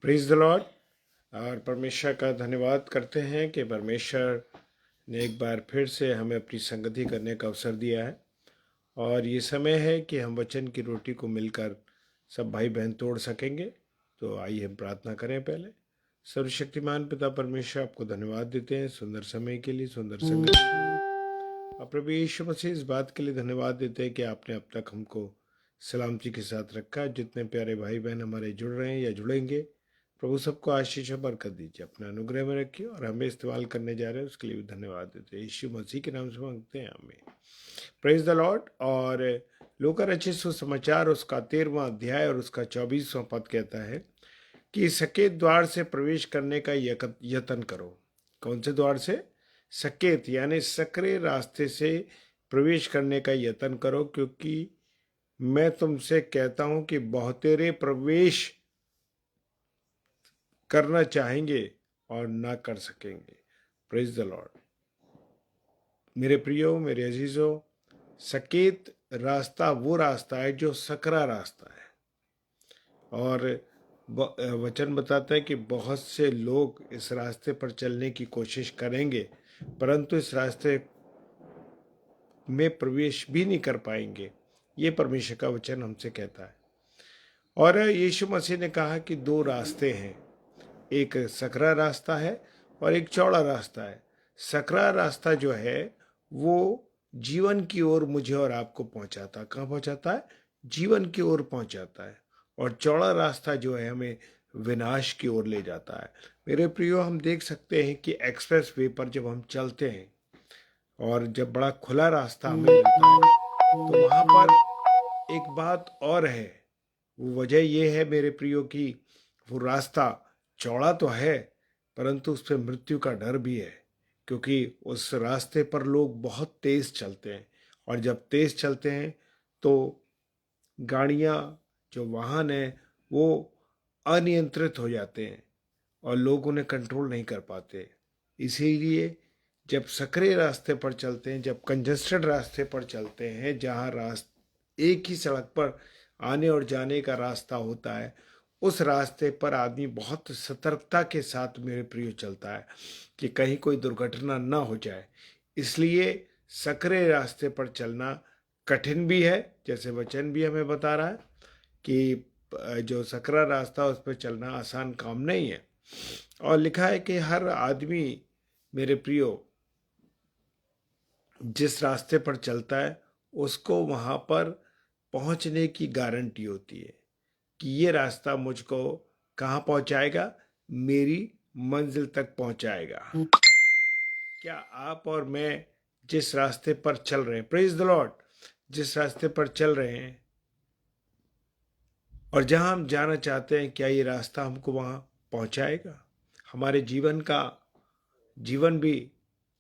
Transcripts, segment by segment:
Praise the Lord. और परमेश्वर का धन्यवाद करते हैं कि परमेश्वर ने एक बार फिर से हमें अपनी संगति करने का अवसर दिया है। और ये समय है कि हम वचन की रोटी को मिलकर सब भाई बहन तोड़ सकेंगे। तो आइए हम प्रार्थना करें। पहले सर्वशक्तिमान पिता परमेश्वर, आपको धन्यवाद देते हैं सुंदर समय के लिए, सुंदर संगति के लिए। और प्रभु यीशु मसीह, इस बात के लिए धन्यवाद देते हैं कि आपने अब तक हमको सलामती के साथ रखा। जितने प्यारे भाई बहन हमारे जुड़ रहे हैं या जुड़ेंगे, प्रभु सबको आशीष और बरकत दीजिए, अपना अनुग्रह में रखिए। और हमें इस्तेमाल करने जा रहे हैं उसके लिए भी धन्यवाद देते हैं। यीशु मसीह के नाम से मांगते हैं, आमीन। Praise the Lord. और लूका रचित सुसमाचार उसका 13वां अध्याय और उसका 24वां पद कहता है कि सकेत द्वार से प्रवेश करने का यत्न करो। कौन से द्वार से? सकेत यानी सकरे रास्ते से प्रवेश करने का यत्न करो, क्योंकि मैं तुमसे कहता हूं कि बहुतेरे प्रवेश करना चाहेंगे और ना कर सकेंगे। Praise the Lord. मेरे प्रियो, मेरे अजीजों, सकेत रास्ता वो रास्ता है जो सकरा रास्ता है। और वचन बताता है कि बहुत से लोग इस रास्ते पर चलने की कोशिश करेंगे, परंतु इस रास्ते में प्रवेश भी नहीं कर पाएंगे। ये परमेश्वर का वचन हमसे कहता है। और यीशु मसीह ने कहा कि दो रास्ते हैं, एक सकरा रास्ता है और एक चौड़ा रास्ता है। सकरा रास्ता जो है वो जीवन की ओर मुझे और आपको पहुंचाता है। कहाँ पहुंचाता है? जीवन की ओर पहुंचाता है। और चौड़ा रास्ता जो है हमें विनाश की ओर ले जाता है। मेरे प्रियो, हम देख सकते हैं कि एक्सप्रेस वे पर जब हम चलते हैं और जब बड़ा खुला रास्ता हमें मिलता है, तो वहाँ पर एक बात और है। वो वजह ये है मेरे प्रियो की वो रास्ता चौड़ा तो है, परंतु उस पर मृत्यु का डर भी है, क्योंकि उस रास्ते पर लोग बहुत तेज चलते हैं। और जब तेज चलते हैं तो गाड़ियाँ, जो वाहन है, वो अनियंत्रित हो जाते हैं और लोग उन्हें कंट्रोल नहीं कर पाते। इसीलिए जब सकरे रास्ते पर चलते हैं, जब कंजस्टेड रास्ते पर चलते हैं, जहाँ एक ही सड़क पर आने और जाने का रास्ता होता है, उस रास्ते पर आदमी बहुत सतर्कता के साथ मेरे प्रिय चलता है कि कहीं कोई दुर्घटना ना हो जाए। इसलिए सकरे रास्ते पर चलना कठिन भी है, जैसे वचन भी हमें बता रहा है कि जो सकरा रास्ता उस पर चलना आसान काम नहीं है। और लिखा है कि हर आदमी मेरे प्रियो जिस रास्ते पर चलता है उसको वहां पर पहुंचने की गारंटी होती है कि ये रास्ता मुझको कहाँ पहुंचाएगा? मेरी मंजिल तक पहुंचाएगा। क्या आप और मैं जिस रास्ते पर चल रहे हैं, प्रेज द लॉर्ड, जिस रास्ते पर चल रहे हैं और जहां हम जाना चाहते हैं, क्या ये रास्ता हमको वहां पहुंचाएगा? हमारे जीवन भी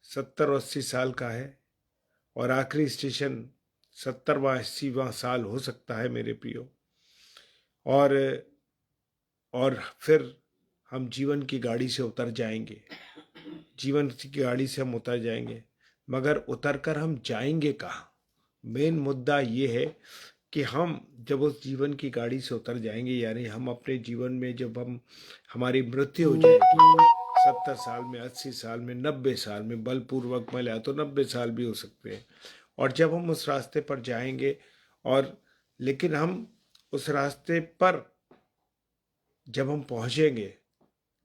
70-80 साल का है और आखिरी स्टेशन 70वां 80वां साल हो सकता है मेरे प्रियो। और फिर हम जीवन की गाड़ी से उतर जाएंगे, जीवन की गाड़ी से हम उतर जाएंगे, मगर उतर कर हम जाएंगे कहाँ? मेन मुद्दा ये है कि हम जब उस जीवन की गाड़ी से उतर जाएंगे, यानी हम अपने जीवन में जब हमारी मृत्यु हो जाएगी 70 साल में, 80 साल में, 90 साल में, बलपूर्वक मिला तो 90 साल भी हो सकते हैं। और जब हम उस रास्ते पर जाएंगे, और लेकिन हम उस रास्ते पर जब हम पहुंचेंगे,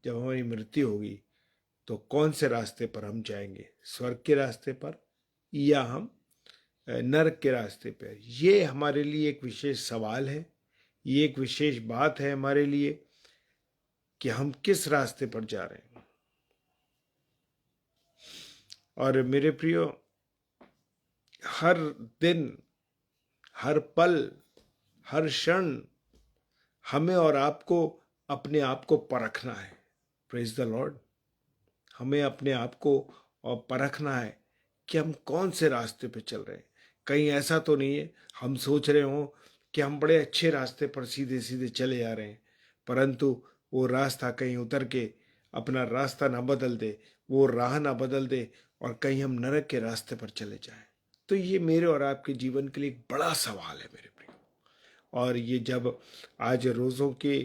जब हमारी मृत्यु होगी, तो कौन से रास्ते पर हम जाएंगे? स्वर्ग के रास्ते पर या हम नरक के रास्ते पर? ये हमारे लिए एक विशेष सवाल है, ये एक विशेष बात है हमारे लिए कि हम किस रास्ते पर जा रहे हैं। और मेरे प्रियो, हर दिन, हर पल, हर क्षण हमें और आपको अपने आप को परखना है। Praise the Lord. हमें अपने आप को और परखना है कि हम कौन से रास्ते पे चल रहे हैं। कहीं ऐसा तो नहीं है हम सोच रहे हो कि हम बड़े अच्छे रास्ते पर सीधे सीधे चले जा रहे हैं, परंतु वो रास्ता कहीं उतर के अपना रास्ता ना बदल दे, वो राह ना बदल दे और कहीं हम नरक के रास्ते पर चले जाएं। तो ये मेरे और आपके जीवन के लिए एक बड़ा सवाल है मेरे प्रिय। और ये जब आज रोज़ों के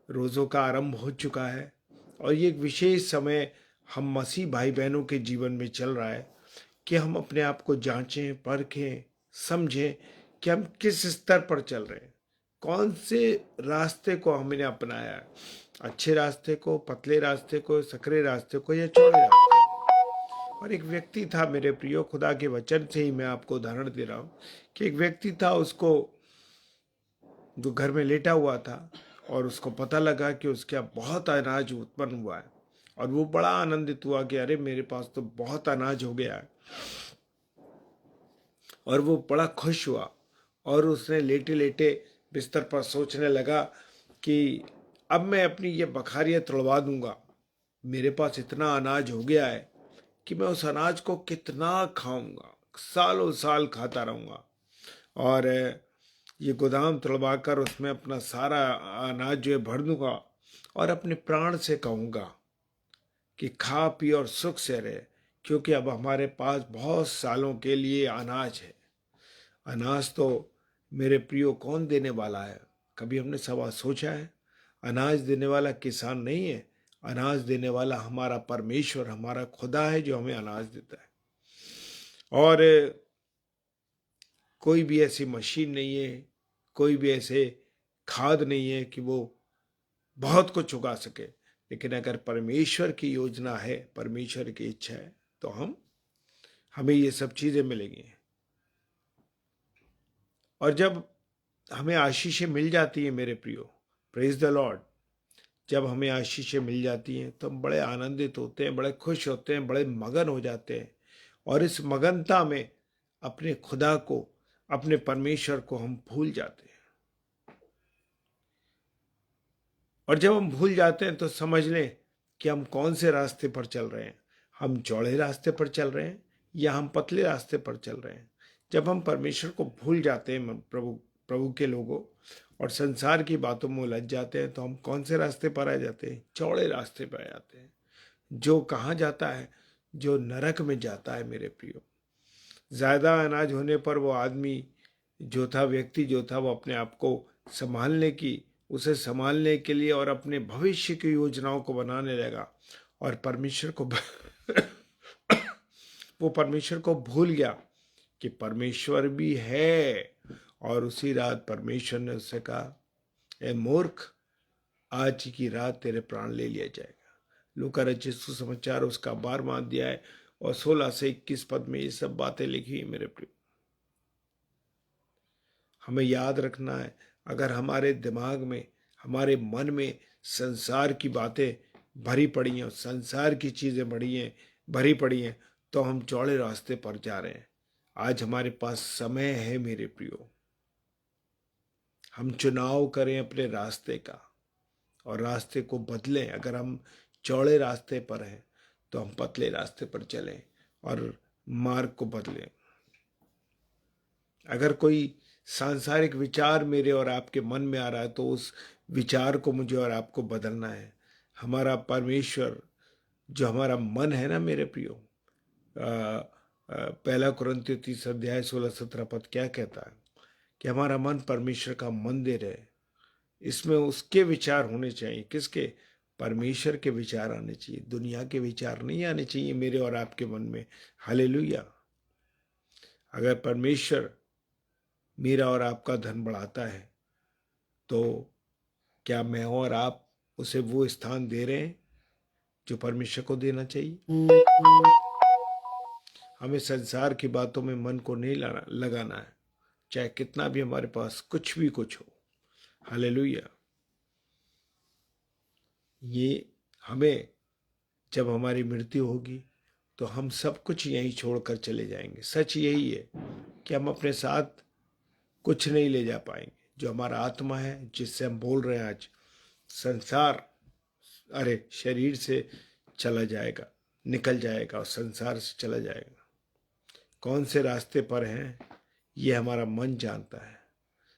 रोज़ों का आरंभ हो चुका है और ये एक विशेष समय हम मसीह भाई बहनों के जीवन में चल रहा है कि हम अपने आप को जांचें, परखें, समझें कि हम किस स्तर पर चल रहे हैं, कौन से रास्ते को हमने अपनाया है, अच्छे रास्ते को, पतले रास्ते को, सकरे रास्ते को या चौड़े रास्ते को। और एक व्यक्ति था मेरे प्रियो, खुदा के वचन से ही मैं आपको उदाहरण दे रहा हूँ कि एक व्यक्ति था, उसको जो घर में लेटा हुआ था और उसको पता लगा कि उसके यहाँ बहुत अनाज उत्पन्न हुआ है और वो बड़ा आनंदित हुआ कि अरे मेरे पास तो बहुत अनाज हो गया है। और वो बड़ा खुश हुआ और उसने लेटे लेटे बिस्तर पर सोचने लगा कि अब मैं अपनी ये बखारियाँ तुड़वा दूंगा। मेरे पास इतना अनाज हो गया है कि मैं उस अनाज को कितना खाऊंगा, सालों साल खाता रहूंगा। और ये गोदाम तुड़वा कर उसमें अपना सारा अनाज जो है भर दूंगा और अपने प्राण से कहूँगा कि खा पी और सुख से रहे, क्योंकि अब हमारे पास बहुत सालों के लिए अनाज है। अनाज तो मेरे प्रियो कौन देने वाला है? कभी हमने सवाल सोचा है? अनाज देने वाला किसान नहीं है, अनाज देने वाला हमारा परमेश्वर, हमारा खुदा है जो हमें अनाज देता है। और कोई भी ऐसी मशीन नहीं है, कोई भी ऐसे खाद नहीं है कि वो बहुत कुछ उगा सके। लेकिन अगर परमेश्वर की योजना है, परमेश्वर की इच्छा है, तो हमें ये सब चीजें मिलेंगी। और जब हमें आशीषें मिल जाती हैं मेरे प्रियो, प्रेज द लॉर्ड, जब हमें आशीषें मिल जाती हैं तो हम बड़े आनंदित होते हैं, बड़े खुश होते हैं, बड़े मगन हो जाते हैं। और इस मगनता में अपने खुदा को, अपने परमेश्वर को हम भूल जाते हैं। और जब हम भूल जाते हैं तो समझ लें कि हम कौन से रास्ते पर चल रहे हैं। हम चौड़े रास्ते पर चल रहे हैं या हम पतले रास्ते पर चल रहे हैं। जब हम परमेश्वर को भूल जाते हैं प्रभु प्रभु के लोगों और संसार की बातों में उलझ जाते हैं, तो हम कौन से रास्ते पर आ जाते हैं? चौड़े रास्ते पर आ जाते हैं, जो कहाँ जाता है? जो नरक में जाता है मेरे प्रियो। ज़्यादा अनाज होने पर वो आदमी जो था, व्यक्ति जो था, वो अपने आप को संभालने की, उसे संभालने के लिए और अपने भविष्य की योजनाओं को बनाने लगा और परमेश्वर को वो परमेश्वर को भूल गया कि परमेश्वर भी है। और उसी रात परमेश्वर ने उससे कहा, ए मूर्ख, आज की रात तेरे प्राण ले लिया जाएगा। लूका रचित सुसमाचार उसका 12वां अध्याय और 16 से 21 पद में ये सब बातें लिखी है मेरे प्रिय। हमें याद रखना है, अगर हमारे दिमाग में, हमारे मन में संसार की बातें भरी पड़ी हैं, संसार की चीज़ें भरी पड़ी हैं, तो हम चौड़े रास्ते पर जा रहे हैं। आज हमारे पास समय है मेरे प्रियो, हम चुनाव करें अपने रास्ते का और रास्ते को बदलें। अगर हम चौड़े रास्ते पर हैं तो हम पतले रास्ते पर चलें और मार्ग को बदलें। अगर कोई सांसारिक विचार मेरे और आपके मन में आ रहा है तो उस विचार को मुझे और आपको बदलना है। हमारा परमेश्वर, जो हमारा मन है ना मेरे प्रियो, पहला कुरिन्थियों 30 अध्याय 16-17 पद क्या कहता है कि हमारा मन परमेश्वर का मंदिर है। इसमें उसके विचार होने चाहिए। किसके? परमेश्वर के विचार आने चाहिए, दुनिया के विचार नहीं आने चाहिए मेरे और आपके मन में। हालेलुया। अगर परमेश्वर मेरा और आपका धन बढ़ाता है तो क्या मैं और आप उसे वो स्थान दे रहे हैं जो परमेश्वर को देना चाहिए? हमें संसार की बातों में मन को नहीं लगाना है, चाहे कितना भी हमारे पास कुछ हो। हालेलुया। ये हमें, जब हमारी मृत्यु होगी तो हम सब कुछ यहीं छोड़कर चले जाएंगे। सच यही है कि हम अपने साथ कुछ नहीं ले जा पाएंगे। जो हमारा आत्मा है, जिससे हम बोल रहे हैं आज, संसार, अरे शरीर से चला जाएगा, निकल जाएगा और संसार से चला जाएगा। कौन से रास्ते पर हैं ये हमारा मन जानता है।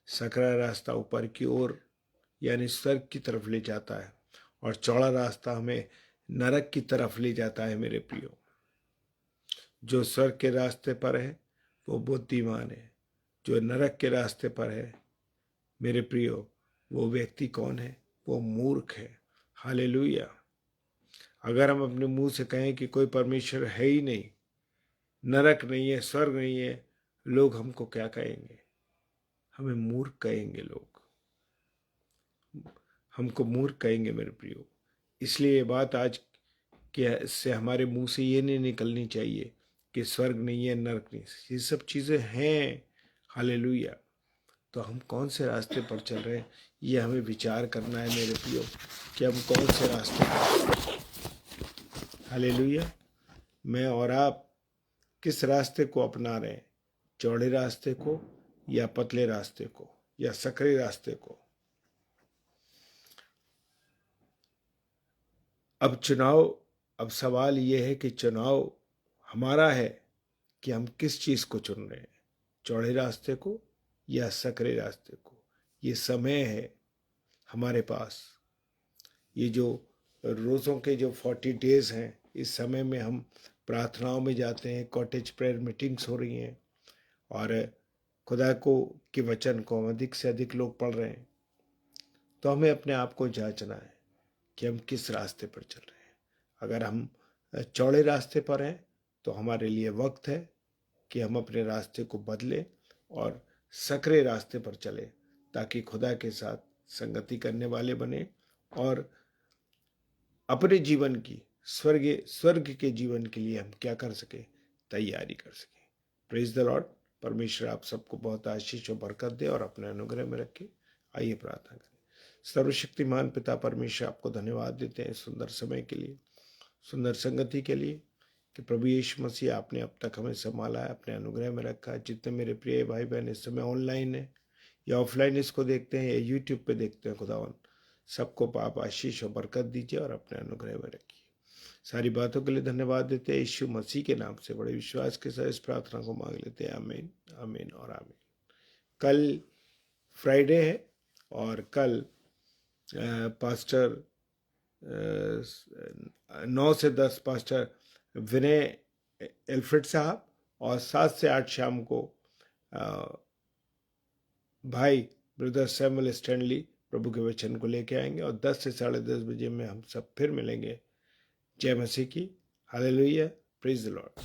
सकरा रास्ता ऊपर की ओर यानी स्वर्ग की तरफ ले जाता है और चौड़ा रास्ता हमें नरक की तरफ ले जाता है मेरे प्रियो। जो स्वर्ग के रास्ते पर है वो बुद्धिमान है, जो नरक के रास्ते पर है मेरे प्रियो, वो व्यक्ति कौन है? वो मूर्ख है। हालेलुया। अगर हम अपने मुंह से कहें कि कोई परमेश्वर है ही नहीं, नरक नहीं है, स्वर्ग नहीं है, लोग हमको क्या कहेंगे? हमें मूर्ख कहेंगे लोग, हमको मूर्ख कहेंगे मेरे प्रियो। इसलिए ये बात आज के से हमारे मुंह से ये नहीं निकलनी चाहिए कि स्वर्ग नहीं है, नरक नहीं, ये सब चीज़ें हैं। हालेलुया। तो हम कौन से रास्ते पर चल रहे हैं, ये हमें विचार करना है मेरे प्रियो, कि हम कौन से रास्ते पर। हालेलुया। मैं और आप किस रास्ते को अपना रहे हैं? चौड़े रास्ते को, या पतले रास्ते को, या सकरे रास्ते को? अब सवाल यह है कि चुनाव हमारा है कि हम किस चीज को चुन रहे हैं, चौड़े रास्ते को या सकरे रास्ते को। ये समय है हमारे पास, ये जो रोज़ों के जो 40 डेज हैं, इस समय में हम प्रार्थनाओं में जाते हैं, कॉटेज प्रेयर मीटिंग्स हो रही हैं, और खुदा को के वचन को अधिक से अधिक लोग पढ़ रहे हैं। तो हमें अपने आप को जांचना है कि हम किस रास्ते पर चल रहे हैं। अगर हम चौड़े रास्ते पर हैं तो हमारे लिए वक्त है कि हम अपने रास्ते को बदलें और सकरे रास्ते पर चलें, ताकि खुदा के साथ संगति करने वाले बने और अपने जीवन की स्वर्ग के जीवन के लिए हम क्या कर सके, तैयारी कर सके। Praise the Lord. परमेश्वर आप सबको बहुत आशीष और बरकत दे और अपने अनुग्रह में रखे। आइए प्रार्थना करें। सर्वशक्तिमान पिता परमेश्वर, आपको धन्यवाद देते हैं सुंदर समय के लिए, सुंदर संगति के लिए, कि प्रभु यीशु मसीह आपने अब तक हमें संभाला है, अपने अनुग्रह में रखा है। जितने मेरे प्रिय भाई बहन इस समय ऑनलाइन है या ऑफलाइन इसको देखते हैं या यूट्यूब पे देखते हैं, खुदावन सबको आप आशीष और बरकत दीजिए और अपने अनुग्रह में रखिए। सारी बातों के लिए धन्यवाद देते हैं। यीशु मसीह के नाम से बड़े विश्वास के साथ इस प्रार्थना को मांग लेते हैं। आमीन, आमीन और आमीन। कल फ्राइडे है और कल पास्टर 9 से 10 पास्टर विनय एल्फ्रेड साहब, और 7 से 8 शाम को भाई ब्रदर सैमुअल स्टैनली प्रभु के वचन को लेके आएंगे, और 10 से 10:30 बजे में हम सब फिर मिलेंगे। जय मसीह की। हालेलुया। Praise the Lord.